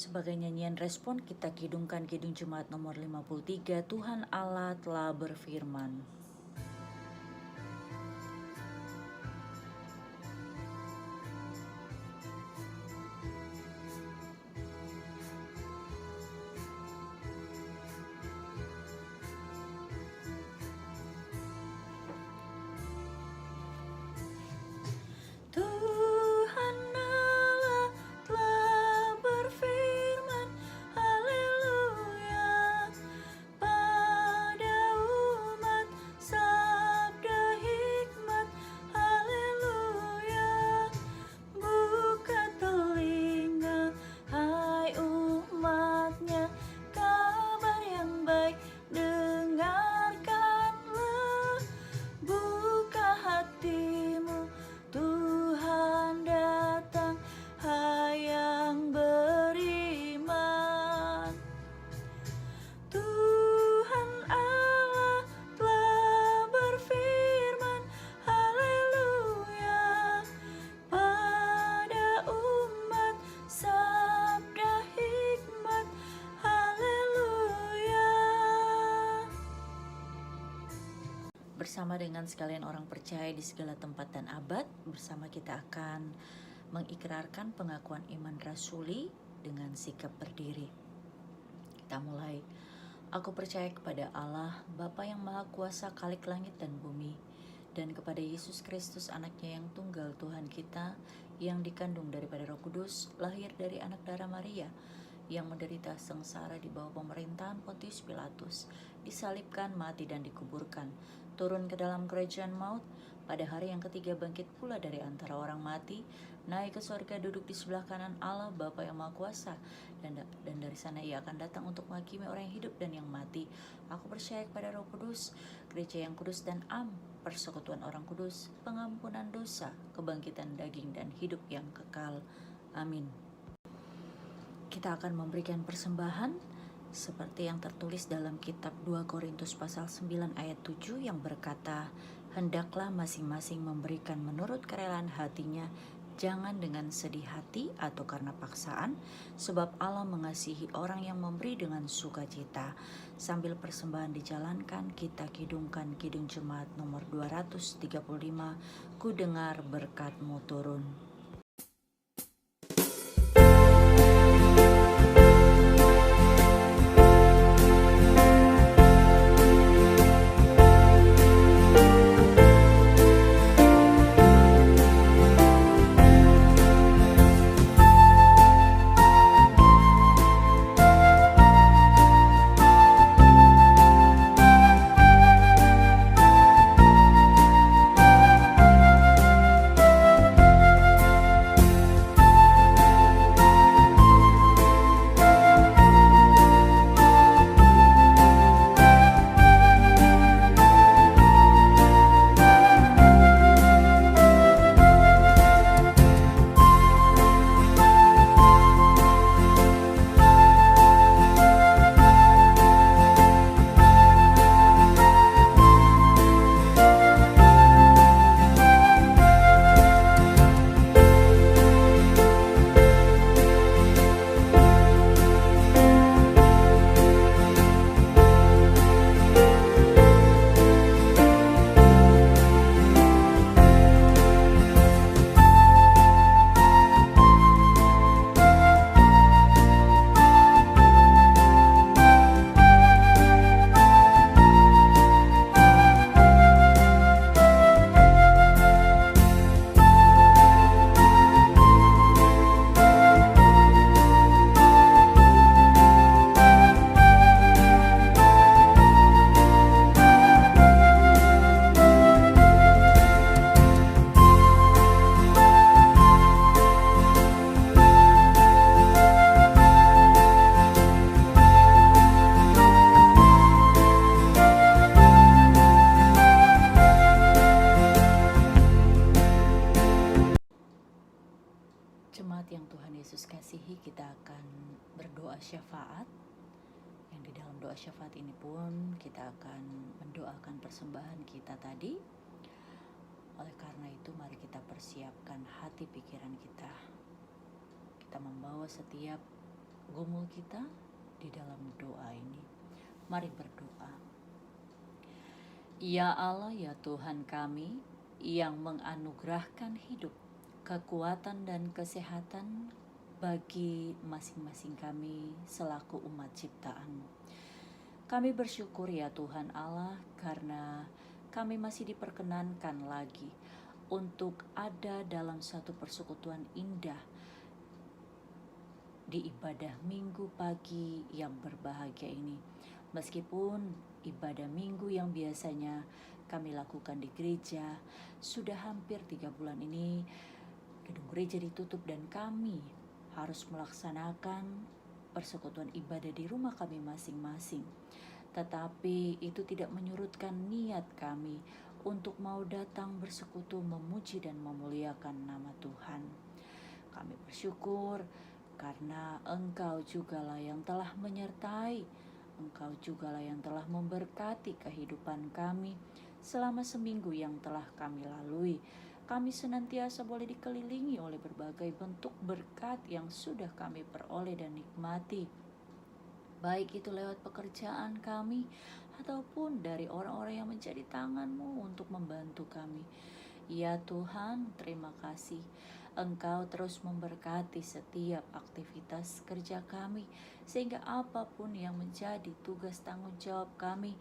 Sebagai nyanyian respon, kita kidungkan Kidung Jemaat nomor 53, Tuhan Allah telah berfirman. Tuhan Allah telah berfirman, haleluya, pada umat sabda hikmat, haleluya. Buka telinga, hai umatnya, kabar yang baik dengarkanlah. Buka hatimu, Tuhan datang, hai yang beriman. Tuhan Allah telah berfirman, haleluya, pada umat sabda hikmat, haleluya. Bersama dengan sekalian orang percaya di segala tempat dan abad, bersama kita akan mengikrarkan pengakuan iman rasuli dengan sikap berdiri. Kita mulai. Aku percaya kepada Allah, Bapa yang Maha Kuasa, Khalik langit dan bumi, dan kepada Yesus Kristus, anaknya yang tunggal, Tuhan kita, yang dikandung daripada Roh Kudus, lahir dari anak darah Maria, yang menderita sengsara di bawah pemerintahan Pontius Pilatus, disalibkan, mati dan dikuburkan, turun ke dalam kerajaan maut, pada hari yang ketiga bangkit pula dari antara orang mati, naik ke surga, duduk di sebelah kanan Allah Bapa yang Maha Kuasa, dan dari sana ia akan datang untuk menghakimi orang yang hidup dan yang mati. Aku percaya kepada Roh Kudus, gereja yang kudus dan am, persekutuan orang kudus, pengampunan dosa, kebangkitan daging dan hidup yang kekal. Amin. Kita akan memberikan persembahan seperti yang tertulis dalam kitab 2 Korintus pasal 9 ayat 7 yang berkata, hendaklah masing-masing memberikan menurut kerelaan hatinya, jangan dengan sedih hati atau karena paksaan, sebab Allah mengasihi orang yang memberi dengan sukacita. Sambil persembahan dijalankan, kita kidungkan Kidung Jemaat nomor 235, Ku dengar berkat-Mu turun. Jemaat yang Tuhan Yesus kasihi, kita akan berdoa syafaat. Yang di dalam doa syafaat ini pun kita akan mendoakan persembahan kita tadi. Oleh karena itu, mari kita persiapkan hati pikiran kita. Kita membawa setiap gumul kita di dalam doa ini. Mari berdoa. Ya Allah, ya Tuhan kami yang menganugerahkan hidup, kekuatan dan kesehatan bagi masing-masing kami selaku umat ciptaan-Mu. Kami bersyukur ya Tuhan Allah karena kami masih diperkenankan lagi untuk ada dalam satu persekutuan indah di ibadah minggu pagi yang berbahagia ini. Meskipun ibadah minggu yang biasanya kami lakukan di gereja sudah hampir 3 bulan ini gedung gereja ditutup dan kami harus melaksanakan persekutuan ibadah di rumah kami masing-masing. Tetapi itu tidak menyurutkan niat kami untuk mau datang bersekutu memuji dan memuliakan nama Tuhan. Kami bersyukur karena Engkau jugalah yang telah menyertai, Engkau jugalah yang telah memberkati kehidupan kami selama seminggu yang telah kami lalui. Kami senantiasa boleh dikelilingi oleh berbagai bentuk berkat yang sudah kami peroleh dan nikmati. Baik itu lewat pekerjaan kami ataupun dari orang-orang yang menjadi tangan-Mu untuk membantu kami. Ya Tuhan, terima kasih. Engkau terus memberkati setiap aktivitas kerja kami, sehingga apapun yang menjadi tugas tanggung jawab kami,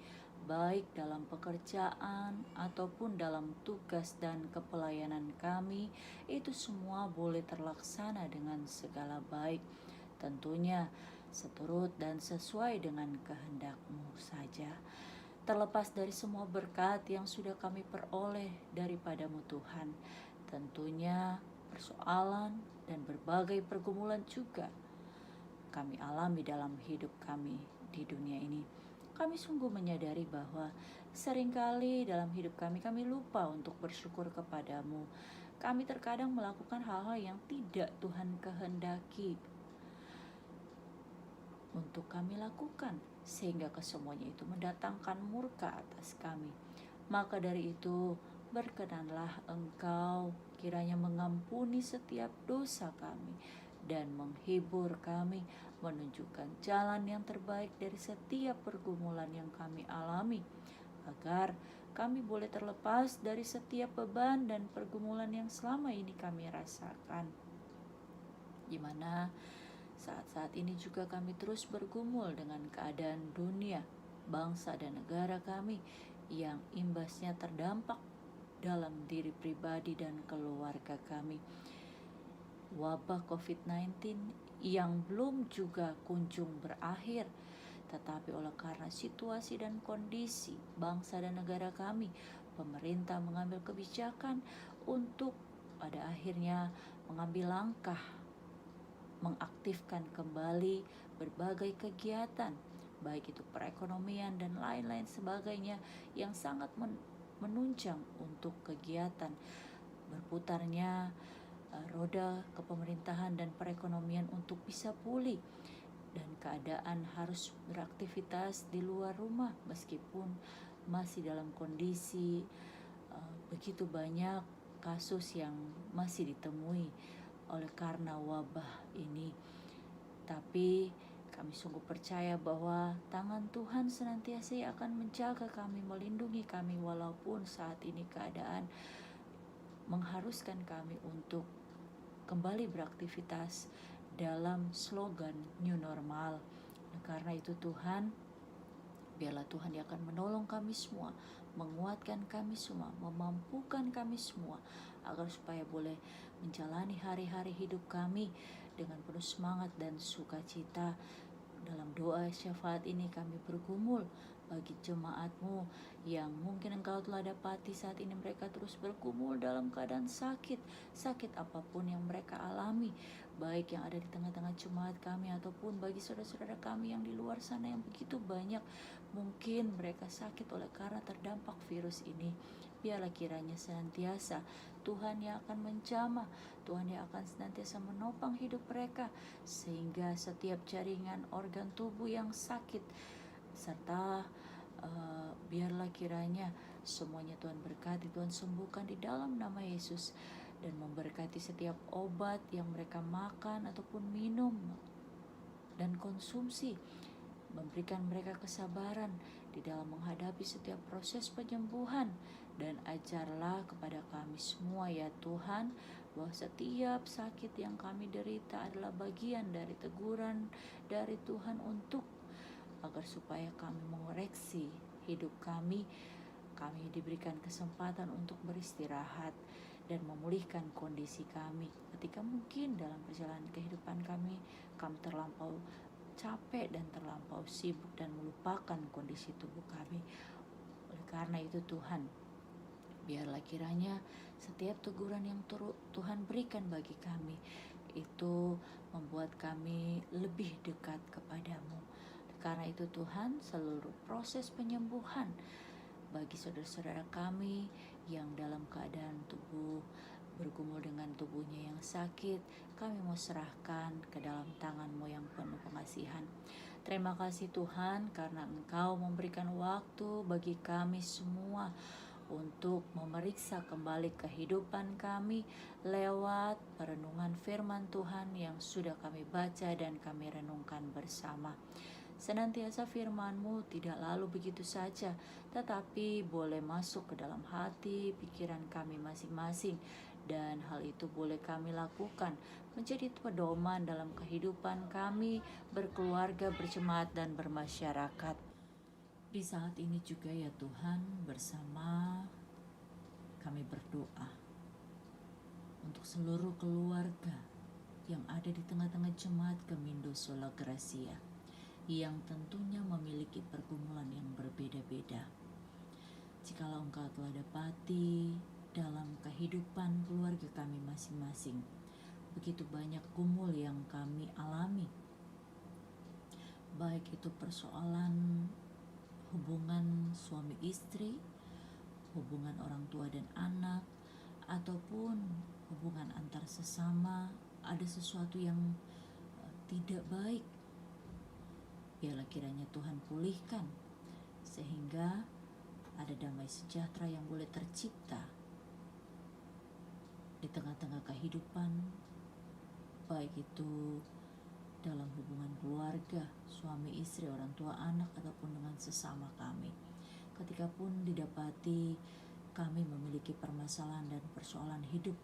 baik dalam pekerjaan ataupun dalam tugas dan kepelayanan kami, itu semua boleh terlaksana dengan segala baik. Tentunya seturut dan sesuai dengan kehendak-Mu saja. Terlepas dari semua berkat yang sudah kami peroleh daripada-Mu Tuhan, tentunya persoalan dan berbagai pergumulan juga kami alami dalam hidup kami di dunia ini. Kami sungguh menyadari bahwa seringkali dalam hidup kami lupa untuk bersyukur kepada-Mu. Kami terkadang melakukan hal-hal yang tidak Tuhan kehendaki untuk kami lakukan, sehingga kesemuanya itu mendatangkan murka atas kami. Maka dari itu, berkenanlah Engkau kiranya mengampuni setiap dosa kami dan menghibur kami, menunjukkan jalan yang terbaik dari setiap pergumulan yang kami alami, agar kami boleh terlepas dari setiap beban dan pergumulan yang selama ini kami rasakan, di mana saat-saat ini juga kami terus bergumul dengan keadaan dunia, bangsa dan negara kami yang imbasnya terdampak dalam diri pribadi dan keluarga kami. Wabah COVID-19 yang belum juga kunjung berakhir, tetapi oleh karena situasi dan kondisi bangsa dan negara kami, pemerintah mengambil kebijakan untuk pada akhirnya mengambil langkah mengaktifkan kembali berbagai kegiatan, baik itu perekonomian dan lain-lain sebagainya yang sangat menunjang untuk kegiatan berputarnya roda kepemerintahan dan perekonomian untuk bisa pulih, dan keadaan harus beraktivitas di luar rumah meskipun masih dalam kondisi begitu banyak kasus yang masih ditemui oleh karena wabah ini. Tapi kami sungguh percaya bahwa tangan Tuhan senantiasa akan menjaga kami, melindungi kami walaupun saat ini keadaan mengharuskan kami untuk kembali beraktivitas dalam slogan new normal. Karena itu Tuhan, biarlah Tuhan yang akan menolong kami semua, menguatkan kami semua, memampukan kami semua agar supaya boleh menjalani hari-hari hidup kami dengan penuh semangat dan sukacita. Dalam doa syafaat ini kami bergumul bagi jemaat-Mu yang mungkin Engkau telah dapati saat ini mereka terus bergumul dalam keadaan sakit apapun yang mereka alami, baik yang ada di tengah-tengah jemaat kami ataupun bagi saudara-saudara kami yang di luar sana yang begitu banyak mungkin mereka sakit oleh karena terdampak virus ini. Biarlah kiranya senantiasa Tuhan yang akan menjamah, Tuhan yang akan senantiasa menopang hidup mereka, sehingga setiap jaringan organ tubuh yang sakit, serta biarlah kiranya semuanya Tuhan berkati, Tuhan sembuhkan di dalam nama Yesus, dan memberkati setiap obat yang mereka makan ataupun minum, dan dan konsumsi, memberikan mereka kesabaran di dalam menghadapi setiap proses penyembuhan. Dan ajarlah kepada kami semua ya Tuhan, bahwa setiap sakit yang kami derita adalah bagian dari teguran dari Tuhan untuk agar supaya kami mengoreksi hidup kami diberikan kesempatan untuk beristirahat dan memulihkan kondisi kami. Ketika mungkin dalam perjalanan kehidupan kami terlampau capek dan terlampau sibuk dan melupakan kondisi tubuh kami. Oleh karena itu Tuhan, biarlah kiranya setiap teguran yang Tuhan berikan bagi kami itu membuat kami lebih dekat kepadamu. Karena itu Tuhan, seluruh proses penyembuhan bagi saudara-saudara kami yang dalam keadaan tubuh bergumul dengan tubuhnya yang sakit, kami mau serahkan ke dalam tangan-Mu yang penuh pengasihan. Terima kasih Tuhan, karena Engkau memberikan waktu bagi kami semua untuk memeriksa kembali kehidupan kami lewat perenungan firman Tuhan yang sudah kami baca dan kami renungkan bersama. Senantiasa firman-Mu tidak lalu begitu saja, tetapi boleh masuk ke dalam hati, pikiran kami masing-masing, dan hal itu boleh kami lakukan menjadi pedoman dalam kehidupan kami, berkeluarga, berjemaat, dan bermasyarakat. Di saat ini juga ya Tuhan, bersama kami berdoa untuk seluruh keluarga yang ada di tengah-tengah jemaat Gemindo Sola Gracia, yang tentunya memiliki pergumulan yang berbeda-beda. Jikalau Engkau telah dapati dalam kehidupan keluarga kami masing-masing, begitu banyak gumul yang kami alami, baik itu persoalan hubungan suami istri, hubungan orang tua dan anak, ataupun hubungan antar sesama, ada sesuatu yang tidak baik. Biarlah kiranya Tuhan pulihkan, sehingga ada damai sejahtera yang boleh tercipta di tengah-tengah kehidupan, baik itu dalam hubungan keluarga, suami istri, orang tua anak, ataupun dengan sesama kami. Ketika pun didapati kami memiliki permasalahan dan persoalan hidup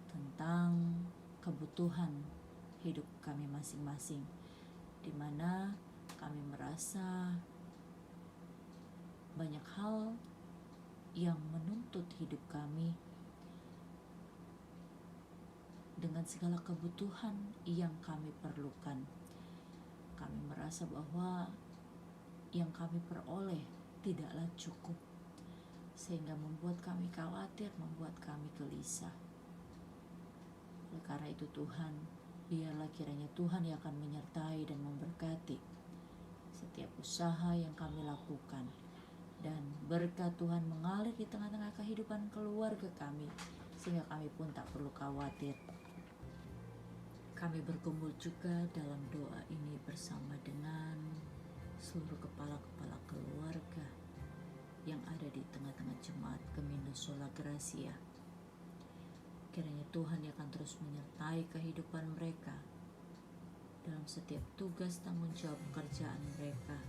tentang kebutuhan hidup kami masing-masing, di mana kami merasa banyak hal yang menuntut hidup kami dengan segala kebutuhan yang kami perlukan. Kami merasa bahwa yang kami peroleh tidaklah cukup, sehingga membuat kami khawatir, membuat kami gelisah. Oleh karena itu Tuhan, biarlah kiranya Tuhan yang akan menyertai dan memberkati setiap usaha yang kami lakukan, dan berkat Tuhan mengalir di tengah-tengah kehidupan keluarga kami, sehingga kami pun tak perlu khawatir. Kami berkumpul juga dalam doa ini bersama dengan seluruh kepala-kepala keluarga yang ada di tengah-tengah jemaat Gemindo Sola Gracia. Kiranya Tuhan yang akan terus menyertai kehidupan mereka dalam setiap tugas tanggung jawab pekerjaan mereka,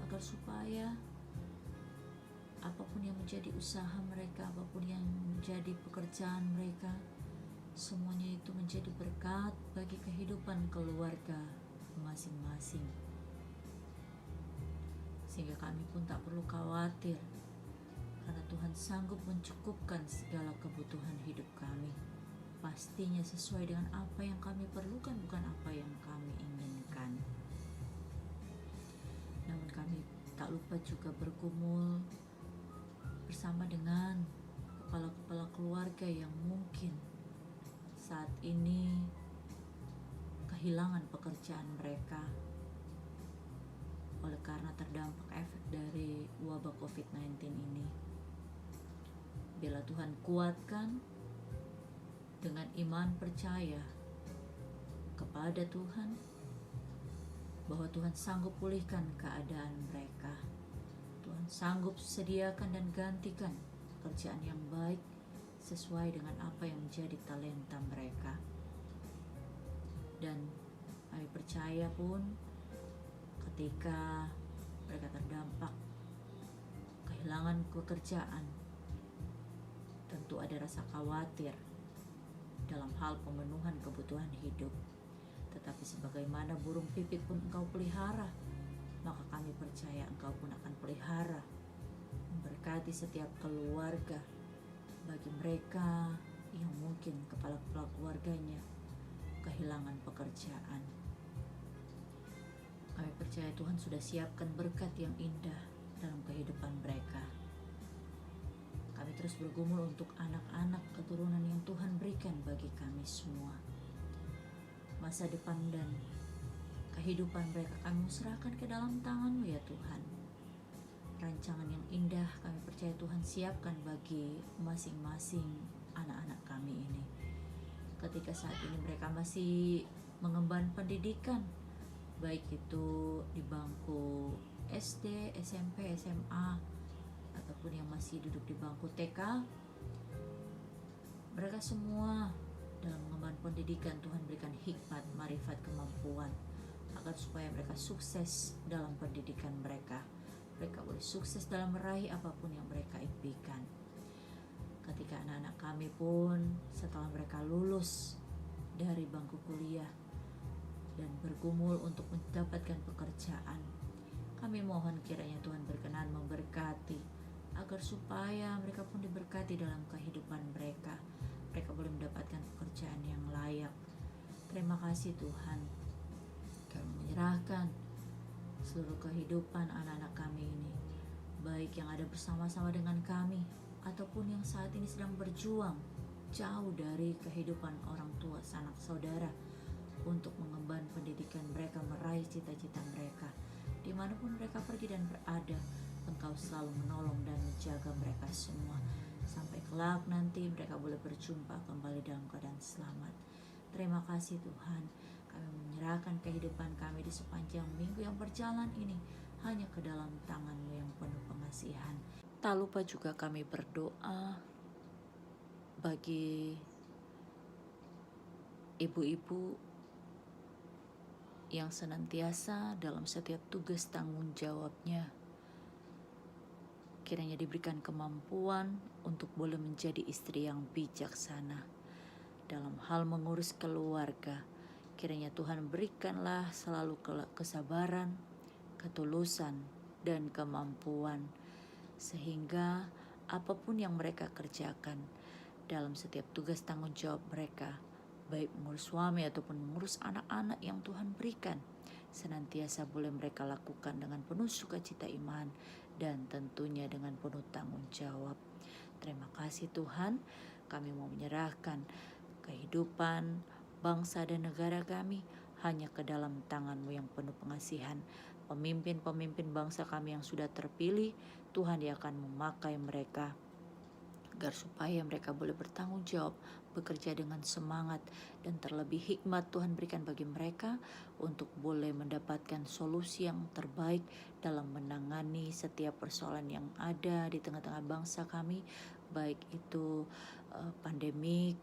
agar supaya apapun yang menjadi usaha mereka, apapun yang menjadi pekerjaan mereka, semuanya itu menjadi berkat bagi kehidupan keluarga masing-masing, sehingga kami pun tak perlu khawatir, karena Tuhan sanggup mencukupkan segala kebutuhan hidup kami, pastinya sesuai dengan apa yang kami perlukan, bukan apa yang kami inginkan. Namun kami tak lupa juga bergumul bersama dengan kepala-kepala keluarga yang mungkin saat ini kehilangan pekerjaan mereka oleh karena terdampak efek dari wabah COVID-19 ini. Bila Tuhan kuatkan dengan iman percaya kepada Tuhan, bahwa Tuhan sanggup pulihkan keadaan mereka. Tuhan sanggup sediakan dan gantikan pekerjaan yang baik sesuai dengan apa yang menjadi talenta mereka. Dan kami percaya pun ketika mereka terdampak kehilangan pekerjaan, tentu ada rasa khawatir dalam hal pemenuhan kebutuhan hidup. Tetapi sebagaimana burung pipit pun Engkau pelihara, maka kami percaya Engkau pun akan pelihara, memberkati setiap keluarga. Bagi mereka yang mungkin kepala-kepala keluarganya kehilangan pekerjaan, kami percaya Tuhan sudah siapkan berkat yang indah dalam kehidupan mereka. Kami terus bergumul untuk anak-anak keturunan yang Tuhan berikan bagi kami semua. Masa depan dan kehidupan mereka kami serahkan ke dalam tangan-Mu ya Tuhan. Rancangan yang indah kami percaya Tuhan siapkan bagi masing-masing anak-anak kami ini. Ketika saat ini mereka masih mengemban pendidikan, baik itu di bangku SD, SMP, SMA, ataupun yang masih duduk di bangku TK, mereka semua dalam mengemban pendidikan Tuhan berikan hikmat, marifat, kemampuan agar supaya mereka sukses dalam pendidikan mereka. Mereka boleh sukses dalam meraih apapun yang mereka impikan. Ketika anak-anak kami pun setelah mereka lulus dari bangku kuliah dan bergumul untuk mendapatkan pekerjaan, kami mohon kiranya Tuhan berkenan memberkati agar supaya mereka pun diberkati dalam kehidupan mereka. Mereka boleh mendapatkan pekerjaan yang layak. Terima kasih Tuhan. Kami menyerahkan seluruh kehidupan anak-anak kami ini, baik yang ada bersama-sama dengan kami ataupun yang saat ini sedang berjuang jauh dari kehidupan orang tua sanak saudara untuk mengemban pendidikan mereka, meraih cita-cita mereka. Dimanapun mereka pergi dan berada, Engkau selalu menolong dan menjaga mereka semua sampai kelak nanti mereka boleh berjumpa kembali dalam keadaan selamat. Terima kasih Tuhan. Kami menyerahkan kehidupan kami di sepanjang minggu yang berjalan ini hanya ke dalam tangan-Mu yang penuh pengasihan. Tak lupa juga kami berdoa bagi ibu-ibu yang senantiasa dalam setiap tugas tanggung jawabnya. Kiranya diberikan kemampuan untuk boleh menjadi istri yang bijaksana dalam hal mengurus keluarga. Kiranya Tuhan berikanlah selalu kesabaran, ketulusan, dan kemampuan sehingga apapun yang mereka kerjakan dalam setiap tugas tanggung jawab mereka, baik mengurus suami ataupun mengurus anak-anak yang Tuhan berikan, senantiasa boleh mereka lakukan dengan penuh sukacita iman dan tentunya dengan penuh tanggung jawab. Terima kasih Tuhan. Kami mau menyerahkan kehidupan bangsa dan negara kami hanya ke dalam tangan-Mu yang penuh pengasihan. Pemimpin-pemimpin bangsa kami yang sudah terpilih, Tuhan dia akan memakai mereka agar supaya mereka boleh bertanggung jawab, bekerja dengan semangat, dan terlebih hikmat Tuhan berikan bagi mereka untuk boleh mendapatkan solusi yang terbaik dalam menangani setiap persoalan yang ada di tengah-tengah bangsa kami, baik itu pandemik,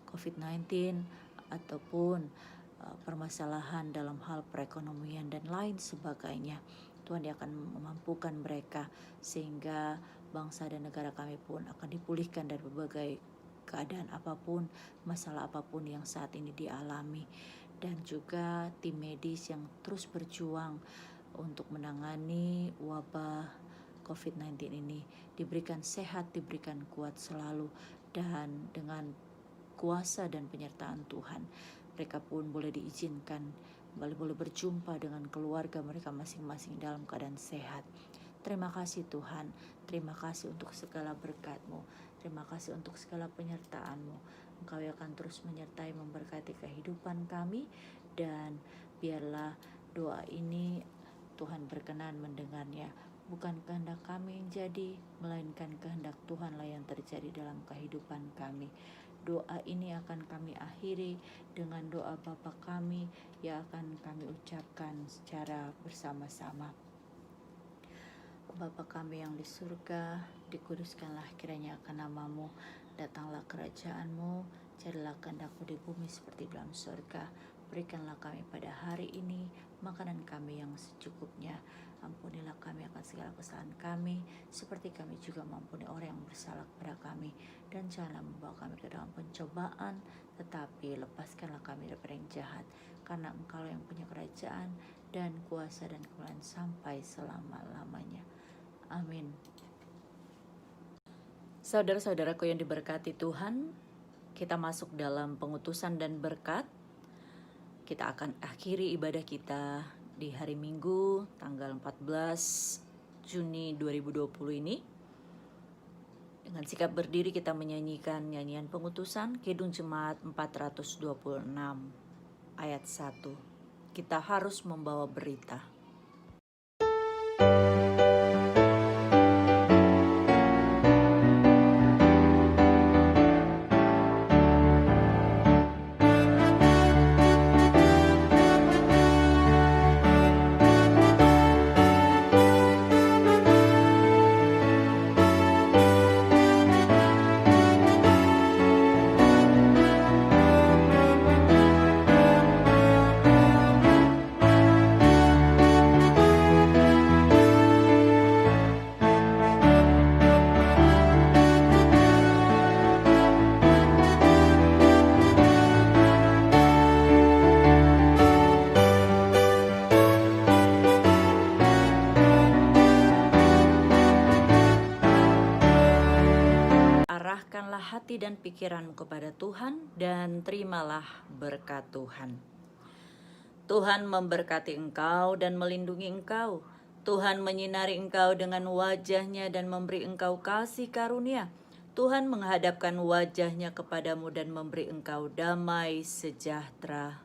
COVID-19, ataupun permasalahan dalam hal perekonomian dan lain sebagainya. Tuhan dia akan memampukan mereka sehingga bangsa dan negara kami pun akan dipulihkan dari berbagai keadaan apapun, masalah apapun yang saat ini dialami. Dan juga tim medis yang terus berjuang untuk menangani wabah COVID-19 ini diberikan sehat, diberikan kuat selalu, dan dengan kuasa dan penyertaan Tuhan mereka pun boleh diizinkan boleh berjumpa dengan keluarga mereka masing-masing dalam keadaan sehat. Terima kasih Tuhan. Terima kasih untuk segala berkat-Mu. Terima kasih untuk segala penyertaan-Mu. Engkau akan terus menyertai memberkati kehidupan kami, dan biarlah doa ini Tuhan berkenan mendengarnya. Bukan kehendak kami yang jadi, melainkan kehendak Tuhanlah yang terjadi dalam kehidupan kami. Doa ini akan kami akhiri dengan doa Bapa kami yang akan kami ucapkan secara bersama-sama. Bapa kami yang di surga, dikuduskanlah kiranya akan nama-Mu, datanglah kerajaan-Mu, jadilah kehendak-Mu di bumi seperti dalam surga. Berikanlah kami pada hari ini makanan kami yang secukupnya. Ampunilah kami akan segala kesalahan kami, seperti kami juga mengampuni orang yang bersalah kepada kami. Dan janganlah membawa kami ke dalam pencobaan, tetapi lepaskanlah kami daripada yang jahat. Karena Engkau yang punya kerajaan dan kuasa dan kemuliaan sampai selama-lamanya. Amin. Saudara-saudaraku yang diberkati Tuhan, kita masuk dalam pengutusan dan berkat. Kita akan akhiri ibadah kita di hari Minggu tanggal 14 Juni 2020 ini. Dengan sikap berdiri kita menyanyikan nyanyian pengutusan Kidung Jemaat 426 ayat 1. Kita harus membawa berita. Arahkanlah hati dan pikiranmu kepada Tuhan dan terimalah berkat Tuhan. Tuhan memberkati engkau dan melindungi engkau. Tuhan menyinari engkau dengan wajah-Nya dan memberi engkau kasih karunia. Tuhan menghadapkan wajah-Nya kepadamu dan memberi engkau damai sejahtera.